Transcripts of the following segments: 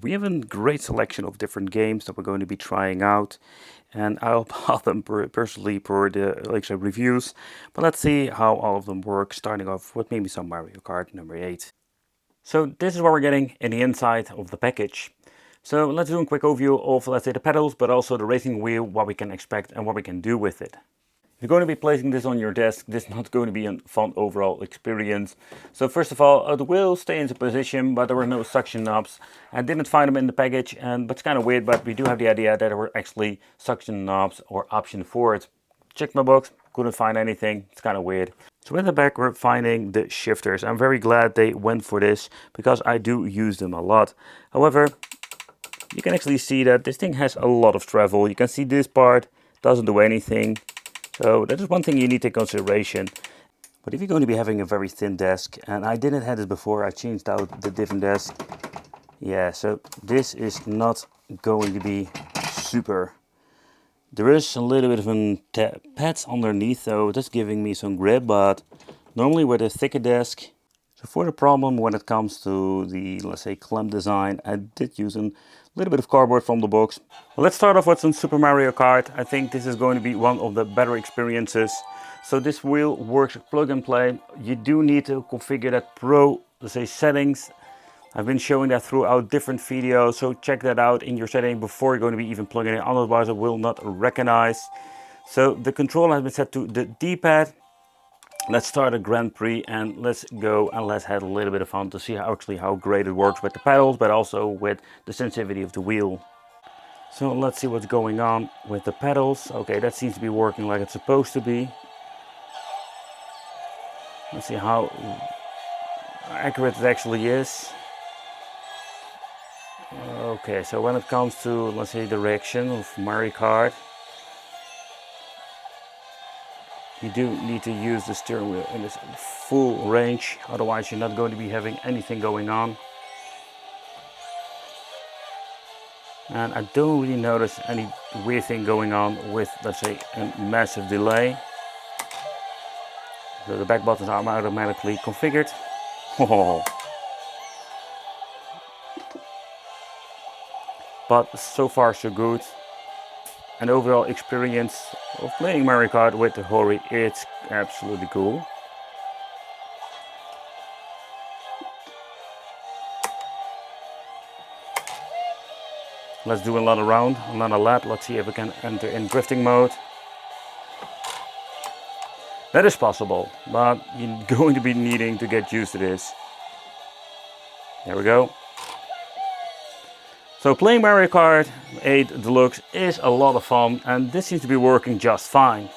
We have a great selection of different games that we're going to be trying out, and I'll pause them personally for the lecture reviews, but let's see how all of them work, starting off with maybe some Mario Kart number 8. So this is what we're getting in the inside of the package. So let's do a quick overview of, let's say, the pedals, but also the racing wheel, what we can expect and what we can do with it. If you're going to be placing this on your desk, this is not going to be a fun overall experience. So first of all, the wheel stays into position, but there were no suction knobs. I didn't find them in the package, but it's kind of weird, but we do have the idea that there were actually suction knobs or option for it. Checked my box, couldn't find anything, it's kind of weird. So in the back we're finding the shifters. I'm very glad they went for this, because I do use them a lot. However, you can actually see that this thing has a lot of travel. You can see this part doesn't do anything. So that is one thing you need to take consideration. But if you're going to be having a very thin desk, and I didn't have this before, I changed out the different desk. Yeah, so this is not going to be super. There is a little bit of a pad underneath, though that's giving me some grip, but normally with a thicker desk. So for the problem when it comes to the, let's say, clamp design, I did use a little bit of cardboard from the box. Well, let's start off with some Super Mario Kart. I think this is going to be one of the better experiences. So this wheel works plug and play. You do need to configure that pro, let's say, settings. I've been showing that throughout different videos, so check that out in your setting before you're going to be even plugging it in, otherwise it will not recognize. So the control has been set to the D-pad. Let's start a Grand Prix and let's go and let's have a little bit of fun to see how great it works with the pedals, but also with the sensitivity of the wheel. So let's see what's going on with the pedals. Okay, that seems to be working like it's supposed to be. Let's see how accurate it actually is. Okay, so when it comes to, let's say, the reaction of Mario Kart, you do need to use the steering wheel in its full range, otherwise you're not going to be having anything going on. And I don't really notice any weird thing going on with, let's say, a massive delay. So the back buttons are automatically configured. But so far so good. And overall experience of playing Mario Kart with the Hori, it's absolutely cool. Let's do another round, another lap. Let's see if we can enter in drifting mode. That is possible, but you're going to be needing to get used to this. There we go. So playing Mario Kart 8 Deluxe is a lot of fun, and this seems to be working just fine.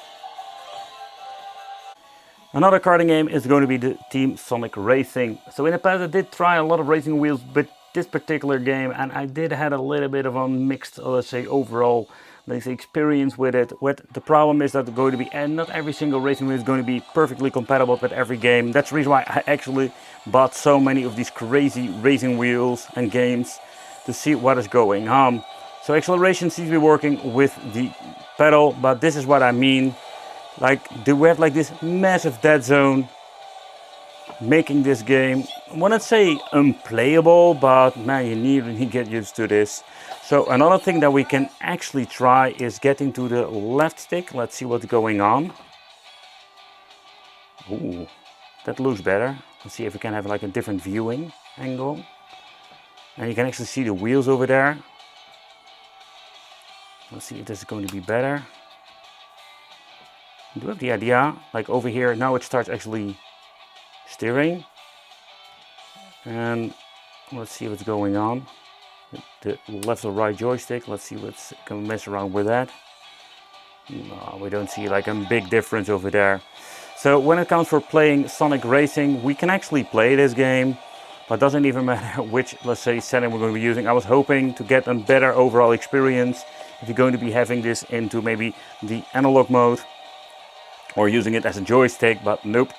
Another karting game is going to be the Team Sonic Racing. So in the past I did try a lot of racing wheels, but this particular game, and I did have a little bit of a mixed, let's say, overall, let's say, experience with it. The problem is that it's going to be, and not every single racing wheel is going to be perfectly compatible with every game. That's the reason why I actually bought so many of these crazy racing wheels and games, to see what is going on. So acceleration seems to be working with the pedal, but this is what I mean. Like, do we have like this massive dead zone, making this game, I wouldn't say unplayable, but man, you need to get used to this. So another thing that we can actually try is getting to the left stick. Let's see what's going on. Ooh, that looks better. Let's see if we can have like a different viewing angle. And you can actually see the wheels over there. Let's see if this is going to be better. Do you have the idea? Like over here, now it starts actually steering. And let's see what's going on. The left or right joystick, let's see what's going to mess around with that. No, we don't see like a big difference over there. So when it comes for playing Sonic Racing, we can actually play this game. But it doesn't even matter which, let's say, setting we're going to be using. I was hoping to get a better overall experience if you're going to be having this into maybe the analog mode or using it as a joystick, but nope,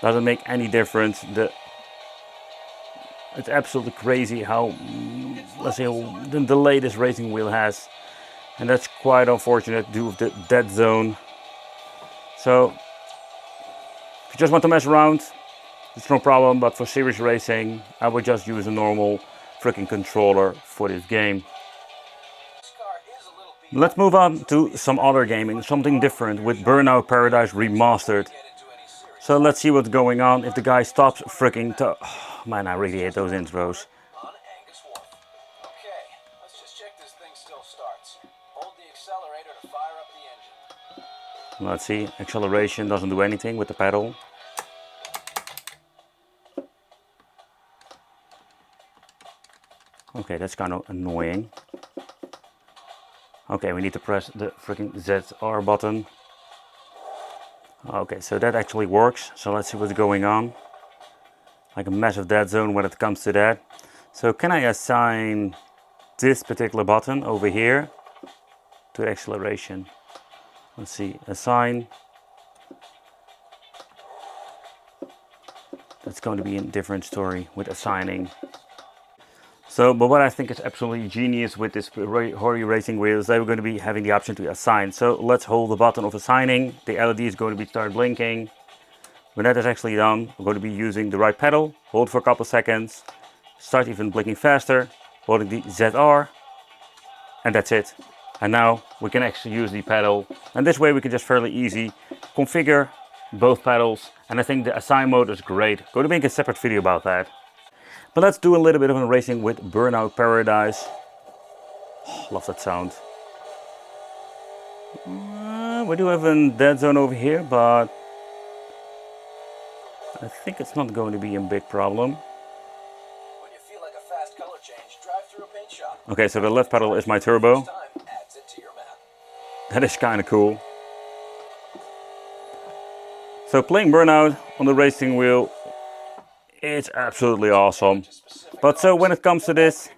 doesn't make any difference. It's absolutely crazy how, let's say, the delay this racing wheel has, and that's quite unfortunate due to the dead zone. So if you just want to mess around, it's no problem, but for serious racing, I would just use a normal freaking controller for this game. Let's move on to some other gaming, something different with Burnout Paradise Remastered. So let's see what's going on if the guy stops freaking to... Oh, man, I really hate those intros. Let's see, acceleration doesn't do anything with the pedal. Okay, that's kind of annoying. Okay, we need to press the freaking ZR button. Okay, so that actually works. So let's see what's going on. Like a massive dead zone when it comes to that. So can I assign this particular button over here to the acceleration? Let's see, assign. That's going to be a different story with assigning. So, but what I think is absolutely genius with this Hori racing wheel is that we're going to be having the option to assign. So let's hold the button of assigning. The LED is going to be start blinking. When that is actually done, we're going to be using the right pedal. Hold for a couple seconds. Start even blinking faster. Holding the ZR. And that's it. And now we can actually use the pedal. And this way we can just fairly easy configure both pedals. And I think the assign mode is great. Going to make a separate video about that. But let's do a little bit of a racing with Burnout Paradise. Oh, love that sound. We do have a dead zone over here, but I think it's not going to be a big problem. When you feel like a fast color change, drive through a paint shop. Okay, so the left pedal is my turbo. That is kind of cool. So playing Burnout on the racing wheel, it's absolutely awesome. But so when it comes to this,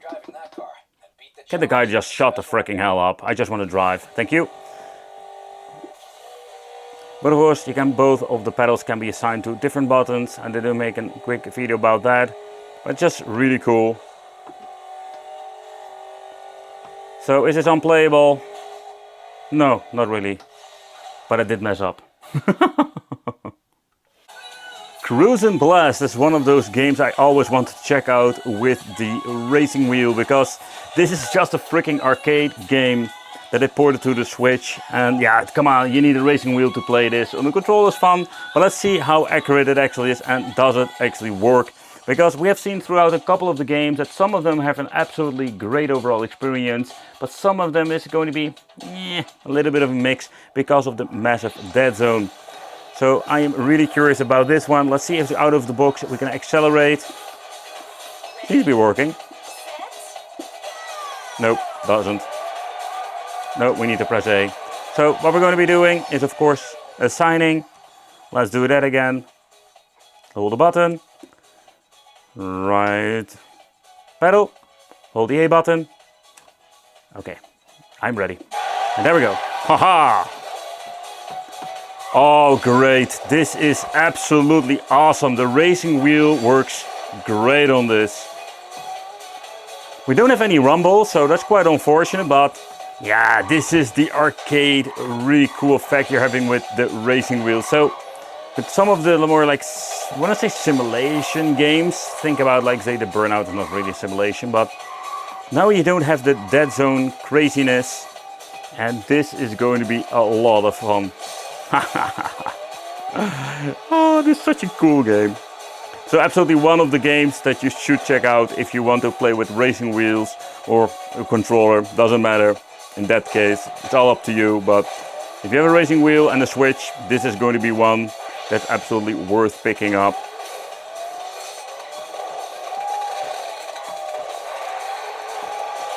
can the guy just shut the freaking hell up? I just want to drive. Thank you. But of course, you can both of the pedals can be assigned to different buttons, and they do make a quick video about that. But just really cool. So is this unplayable? No, not really. But I did mess up. Cruisin' Blast is one of those games I always want to check out with the racing wheel, because this is just a freaking arcade game that they ported to the Switch. And yeah, come on, you need a racing wheel to play this. On the controller is fun, but let's see how accurate it actually is and does it actually work. Because we have seen throughout a couple of the games that some of them have an absolutely great overall experience, but some of them is going to be a little bit of a mix because of the massive dead zone. So I am really curious about this one. Let's see if out of the box we can accelerate. Seems to be working. Nope, doesn't. No, we need to press A. So what we're going to be doing is of course assigning. Let's do that again. Hold the button. Right pedal. Hold the A button. Okay, I'm ready. And there we go. Haha! Oh, great. This is absolutely awesome. The racing wheel works great on this. We don't have any rumble, so that's quite unfortunate, but yeah, this is the arcade really cool effect you're having with the racing wheel. So with some of the more like, when I say simulation games, think about like say the Burnout is not really a simulation, but now you don't have the dead zone craziness, and this is going to be a lot of fun. Oh, this is such a cool game. So absolutely one of the games that you should check out if you want to play with racing wheels or a controller, doesn't matter. In that case, it's all up to you, but if you have a racing wheel and a Switch, this is going to be one that's absolutely worth picking up.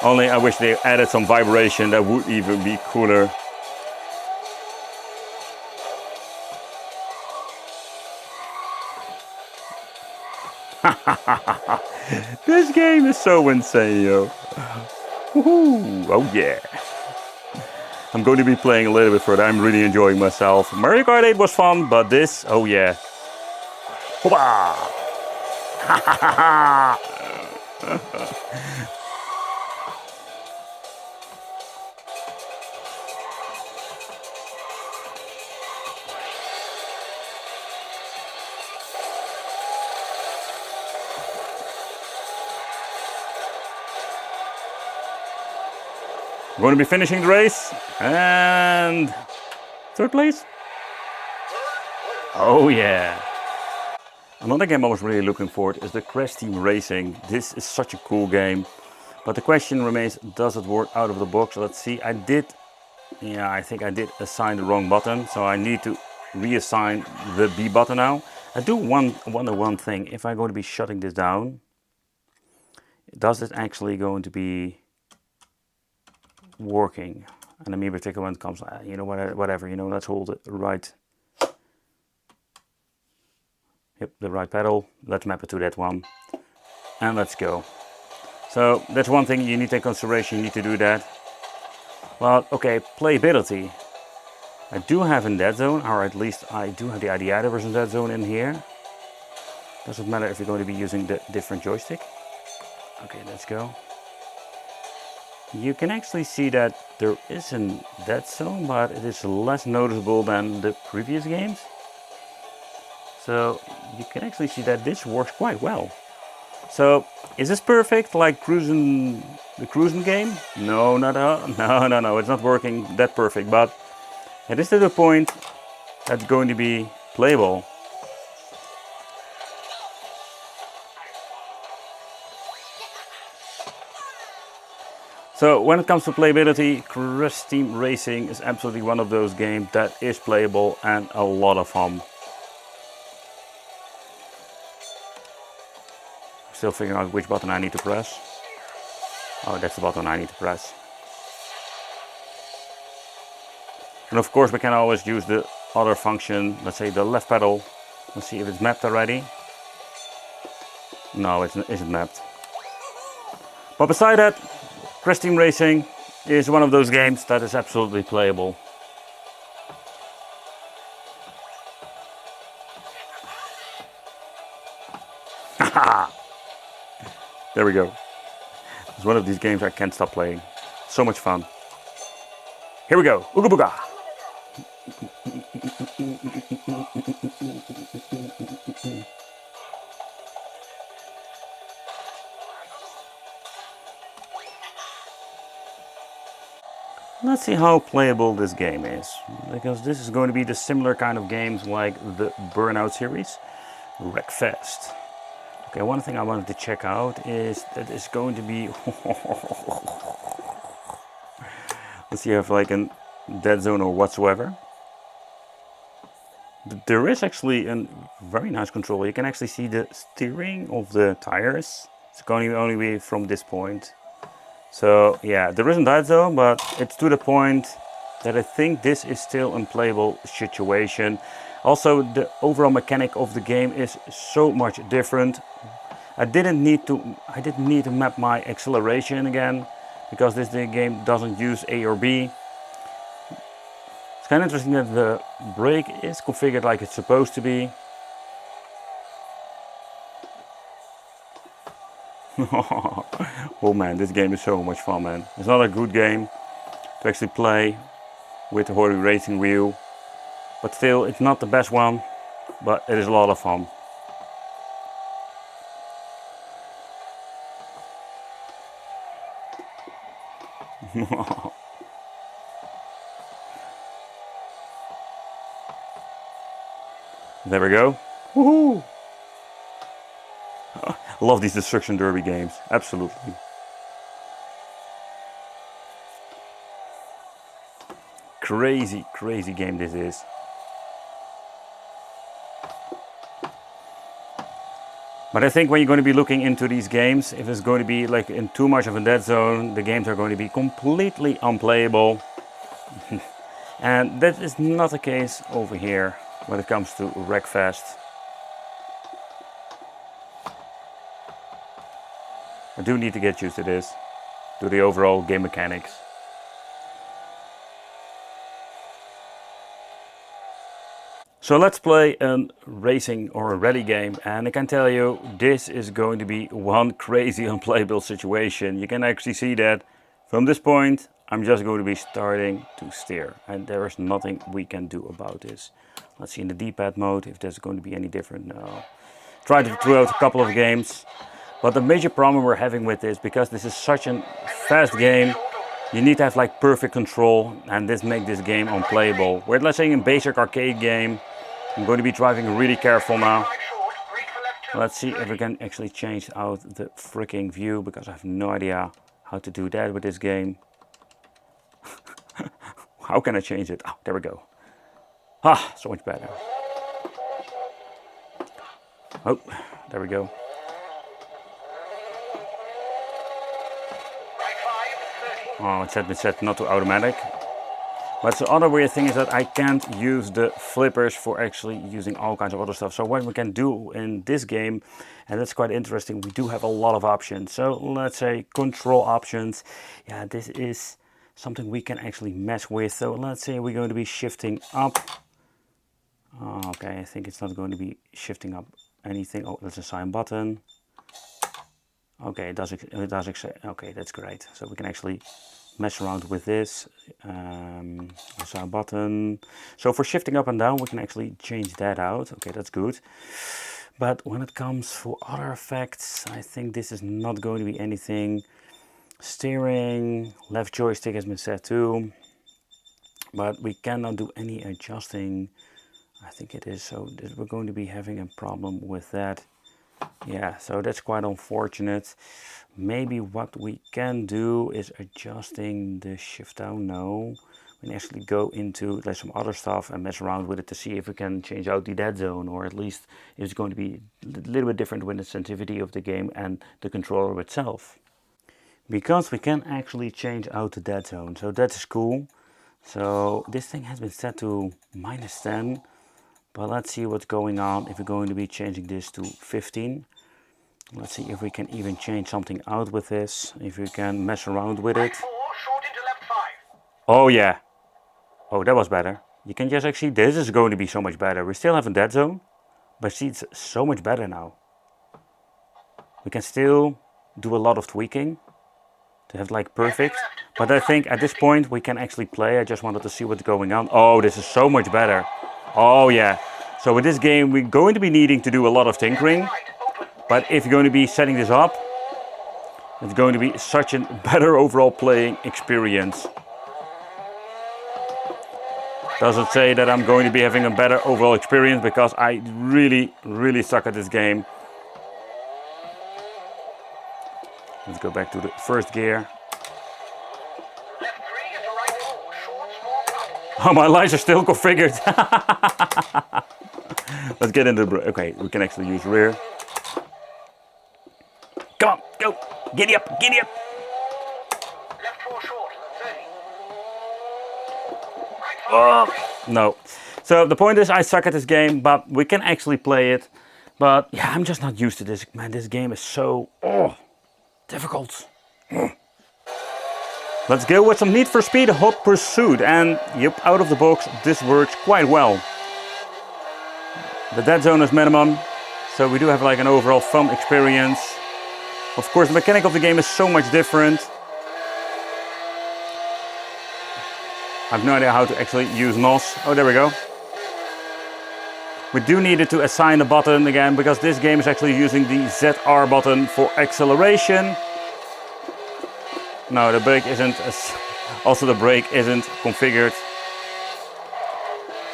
Only I wish they added some vibration, that would even be cooler. This game is so insane, yo. Woohoo! Oh yeah. I'm going to be playing a little bit further. I'm really enjoying myself. Mario Kart 8 was fun, but this, oh yeah. Hoppa! We're going to be finishing the race. And third place. Oh yeah. Another game I was really looking for is the Crash Team Racing. This is such a cool game. But the question remains, does it work out of the box? Let's see. I think I did assign the wrong button. So I need to reassign the B button now. I do wonder one thing. If I'm going to be shutting this down, does it actually going to be working? And maybe particularly when it comes, you know, whatever, you know, let's hold it right. Yep, the right pedal. Let's map it to that one. And let's go. So that's one thing you need to take consideration. You need to do that. Well, okay, playability. I do have in that zone, or at least I do have the IDIATA version of that zone in here. Doesn't matter if you're going to be using the different joystick. Okay, let's go. You can actually see that there is in that zone, but it is less noticeable than the previous games. So you can actually see that this works quite well. So is this perfect like the cruising game? No, no, it's not working that perfect, but it is to the point that's going to be playable. So when it comes to playability, Crash Team Racing is absolutely one of those games that is playable and a lot of fun. Still figuring out which button I need to press. Oh, that's the button I need to press. And of course we can always use the other function, let's say the left pedal. Let's see if it's mapped already. No, it isn't mapped. But beside that, Crash Team Racing is one of those games that is absolutely playable. There we go. It's one of these games I can't stop playing. So much fun. Here we go. Ooga booga. Let's see how playable this game is, because this is going to be the similar kind of games like the Burnout series, Wreckfest. Okay, one thing I wanted to check out is that it's going to be let's see if like a dead zone or whatsoever. There is actually a very nice control. You can actually see the steering of the tires. It's going to only be from this point. So yeah, there isn't that zone, but it's to the point that I think this is still a playable situation. Also, the overall mechanic of the game is so much different. I didn't need to map my acceleration again, because this game doesn't use A or B. It's kind of interesting that the brake is configured like it's supposed to be. Oh man, this game is so much fun, man. It's not a good game to actually play with the Hori racing wheel, but still, it's not the best one, but it is a lot of fun. There we go. Woohoo! Love these destruction derby games, absolutely. Crazy, crazy game this is. But I think when you're going to be looking into these games, if it's going to be like in too much of a dead zone, the games are going to be completely unplayable. And that is not the case over here when it comes to Wreckfest. I do need to get used to this, to the overall game mechanics. So let's play a racing or a rally game, and I can tell you this is going to be one crazy unplayable situation. You can actually see that from this point I'm just going to be starting to steer, and there is nothing we can do about this. Let's see in the D-pad mode if there's going to be any different. No. Tried it throughout a couple of games. But the major problem we're having with this, because this is such a fast game, You need to have like perfect control, and this makes this game unplayable. Where let's say in basic arcade game, I'm going to be driving really careful now. Let's see if we can actually change out the freaking view, because I have no idea how to do that with this game. How can I change it? Oh, there we go. Ah, so much better. Oh, there we go. Oh, it's been set not to automatic. But the other weird thing is that I can't use the flippers for actually using all kinds of other stuff. So what we can do in this game, and that's quite interesting, we do have a lot of options. So let's say control options. Yeah, this is something we can actually mess with. So let's say we're going to be shifting up. Oh, okay, I think it's not going to be shifting up anything. Oh, let's assign button. Okay, it does. Okay, that's great. So we can actually mess around with this. Assign button. So for shifting up and down, we can actually change that out. Okay, that's good. But when it comes for other effects, I think this is not going to be anything. Steering, left joystick has been set too, but we cannot do any adjusting. I think it is, so we're going to be having a problem with that. Yeah, so that's quite unfortunate. Maybe what we can do is adjusting the shift down. No, we can actually go into like some other stuff and mess around with it to see if we can change out the dead zone, or at least it's going to be a little bit different with the sensitivity of the game and the controller itself. Because we can actually change out the dead zone, so that's cool. So this thing has been set to -10, but let's see what's going on if we're going to be changing this to 15. Let's see if we can even change something out with this, if we can mess around with it. Oh yeah, oh that was better. You can just actually, this is going to be so much better. We still have a dead zone, but see, it's so much better now. We can still do a lot of tweaking to have like perfect, but I think at this point we can actually play. I just wanted to see what's going on. Oh, this is so much better. Oh yeah, so with this game we're going to be needing to do a lot of tinkering, but if you're going to be setting this up, it's going to be such a better overall playing experience. Doesn't say that I'm going to be having a better overall experience, because I really suck at this game. Let's go back to the first gear. Oh, my lights are still configured. Let's get into the... Okay, we can actually use rear. Come on, go! Giddy up, giddy up! Oh, no. So the point is, I suck at this game, but we can actually play it. But yeah, I'm just not used to this. Man, this game is so difficult. Let's go with some Need for Speed Hot Pursuit. And yep, out of the box, this works quite well. The dead zone is minimum, so we do have like an overall fun experience. Of course, the mechanic of the game is so much different. I have no idea how to actually use NOS. Oh, there we go. We do need it to assign a button again, because this game is actually using the ZR button for acceleration. No, the brake isn't, also the brake isn't configured.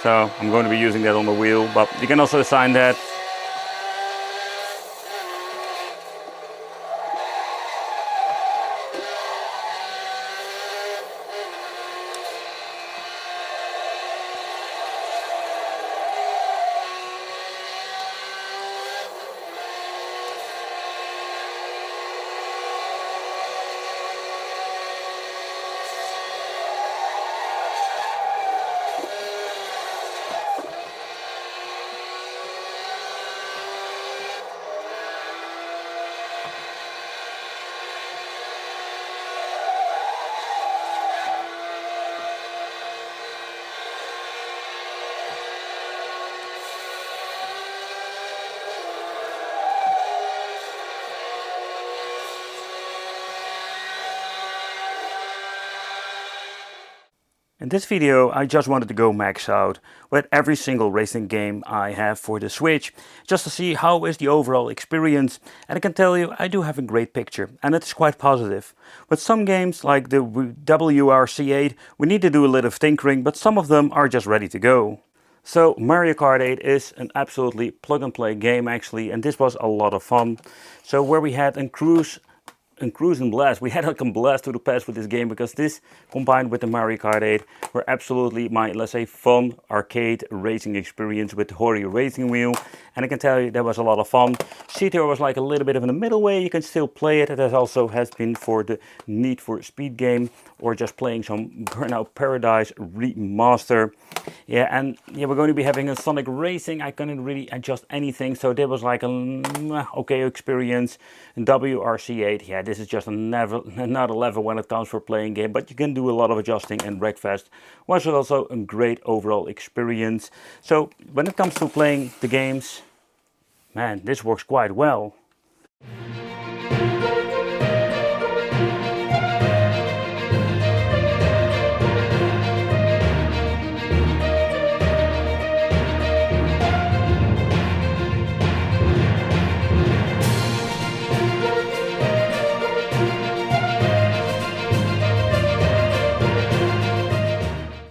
So I'm going to be using that on the wheel, but you can also assign that. In this video, I just wanted to go max out with every single racing game I have for the Switch, just to see how is the overall experience, and I can tell you I do have a great picture, and it's quite positive. With some games like the WRC8, we need to do a little tinkering, but some of them are just ready to go. So Mario Kart 8 is an absolutely plug and play game actually, and this was a lot of fun. So where we had a cruise and blast. We had like a blast to the past with this game, because this combined with the Mario Kart 8 were absolutely my, let's say, fun arcade racing experience with the Hori racing wheel. And I can tell you that was a lot of fun. CTR was like a little bit of in the middle way. You can still play it. It also has been for the Need for Speed game, or just playing some Burnout Paradise remaster. Yeah, and yeah, we're going to be having a Sonic Racing. I couldn't really adjust anything, so that was like a okay experience. And WRC8, yeah, this is just another level when it comes for playing game, but you can do a lot of adjusting, and Wreckfest was also a great overall experience. So when it comes to playing the games, man, this works quite well.